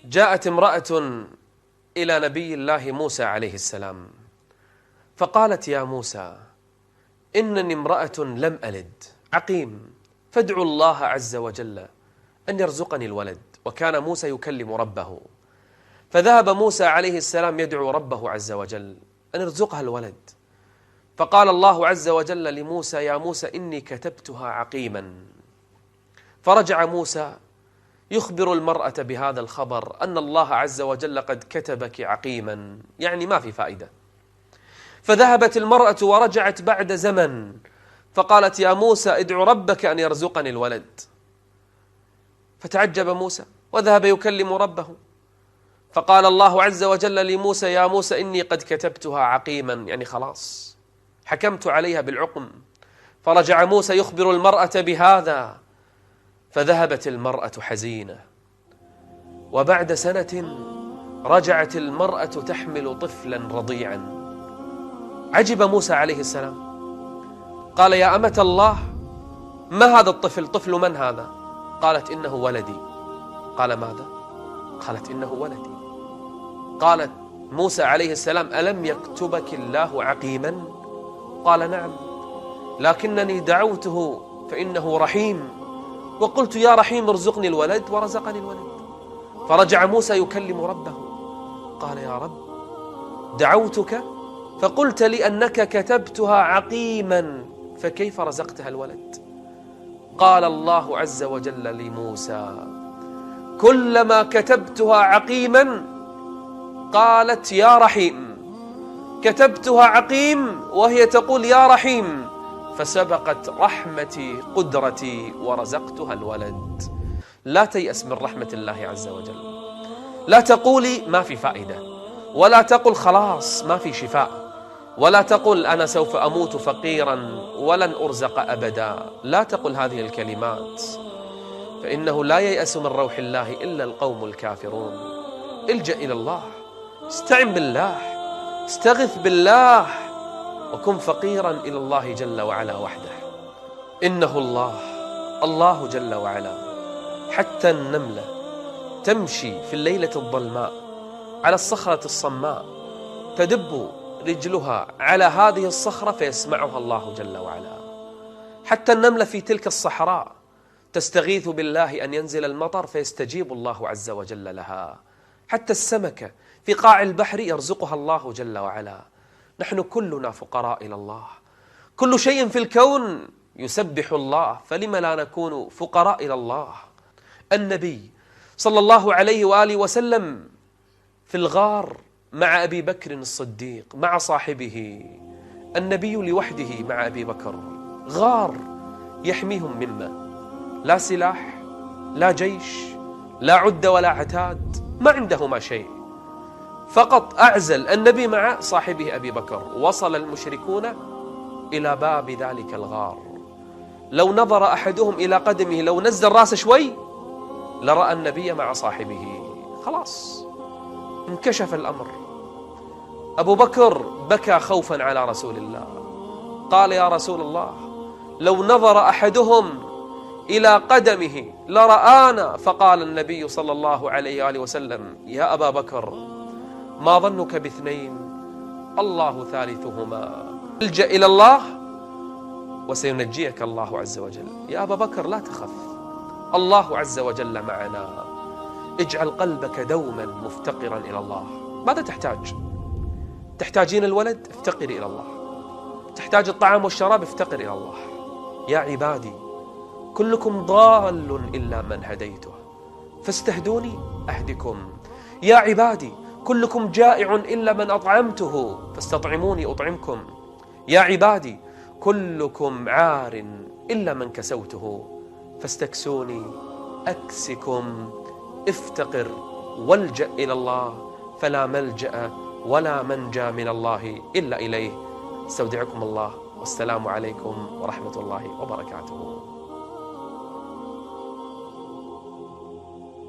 جاءت امرأة إلى نبي الله موسى عليه السلام فقالت: يا موسى، إنني امرأة لم ألد عقيم، فادعوا الله عز وجل أن يرزقني الولد. وكان موسى يكلم ربه، فذهب موسى عليه السلام يدعو ربه عز وجل أن يرزقها الولد. فقال الله عز وجل لموسى: يا موسى، إني كتبتها عقيما. فرجع موسى يخبر المرأة بهذا الخبر أن الله عز وجل قد كتبك عقيما، يعني ما في فائدة. فذهبت المرأة ورجعت بعد زمن فقالت: يا موسى، ادعو ربك أن يرزقني الولد. فتعجب موسى وذهب يكلم ربه، فقال الله عز وجل لموسى: يا موسى، إني قد كتبتها عقيما، يعني خلاص حكمت عليها بالعقم. فرجع موسى يخبر المرأة بهذا، فذهبت المرأة حزينة. وبعد سنة رجعت المرأة تحمل طفلا رضيعا. عجب موسى عليه السلام، قال: يا أمة الله، ما هذا الطفل؟ طفل من هذا؟ قالت: إنه ولدي. قال: ماذا؟ قالت: إنه ولدي. قالت موسى عليه السلام: ألم يكتبك الله عقيما؟ قال: نعم، لكنني دعوته فإنه رحيم، وقلت: يا رحيم ارزقني الولد، ورزقني الولد. فرجع موسى يكلم ربه، قال: يا رب، دعوتك فقلت لي أنك كتبتها عقيما، فكيف رزقتها الولد؟ قال الله عز وجل لموسى: كلما كتبتها عقيما قالت: يا رحيم. كتبتها عقيم وهي تقول: يا رحيم، فسبقت رحمتي قدرتي ورزقتها الولد. لا تيأس من رحمة الله عز وجل. لا تقولي ما في فائدة، ولا تقل خلاص ما في شفاء، ولا تقل أنا سوف أموت فقيرا ولن أرزق أبدا. لا تقل هذه الكلمات، فإنه لا ييأس من روح الله إلا القوم الكافرون. الجأ إلى الله، استعن بالله، استغث بالله، وكن فقيرا إلى الله جل وعلا وحده. إنه الله جل وعلا. حتى النملة تمشي في الليلة الظلماء على الصخرة الصماء، تدب رجلها على هذه الصخرة فيسمعها الله جل وعلا. حتى النملة في تلك الصحراء تستغيث بالله أن ينزل المطر فيستجيب الله عز وجل لها. حتى السمكة في قاع البحر يرزقها الله جل وعلا. نحن كلنا فقراء إلى الله. كل شيء في الكون يسبح الله، فلم لا نكون فقراء إلى الله؟ النبي صلى الله عليه وآله وسلم في الغار مع أبي بكر الصديق مع صاحبه. النبي لوحده مع أبي بكر، غار يحميهم مما لا سلاح، لا جيش، لا عدة ولا عتاد، ما عندهما شيء، فقط أعزل النبي مع صاحبه أبي بكر. وصل المشركون إلى باب ذلك الغار، لو نظر أحدهم إلى قدمه، لو نزل راسه شوي لرأى النبي مع صاحبه. خلاص انكشف الأمر. أبو بكر بكى خوفا على رسول الله، قال: يا رسول الله، لو نظر أحدهم إلى قدمه لرآنا. فقال النبي صلى الله عليه وآله وسلم: يا أبا بكر، ما ظنك باثنين؟ الله ثالثهما. الجأ إلى الله وسينجيك الله عز وجل. يا أبا بكر لا تخف، الله عز وجل معنا. اجعل قلبك دوما مفتقرا إلى الله. ماذا تحتاج؟ تحتاجين الولد؟ افتقري إلى الله. تحتاج الطعام والشراب؟ افتقر إلى الله. يا عبادي، كلكم ضال إلا من هديته فاستهدوني أهدكم. يا عبادي، كلكم جائع إلا من أطعمته فاستطعموني أطعمكم. يا عبادي، كلكم عار إلا من كسوته فاستكسوني أكسكم. افتقر والجأ إلى الله، فلا ملجأ ولا منجى من الله إلا إليه. استودعكم الله، والسلام عليكم ورحمة الله وبركاته.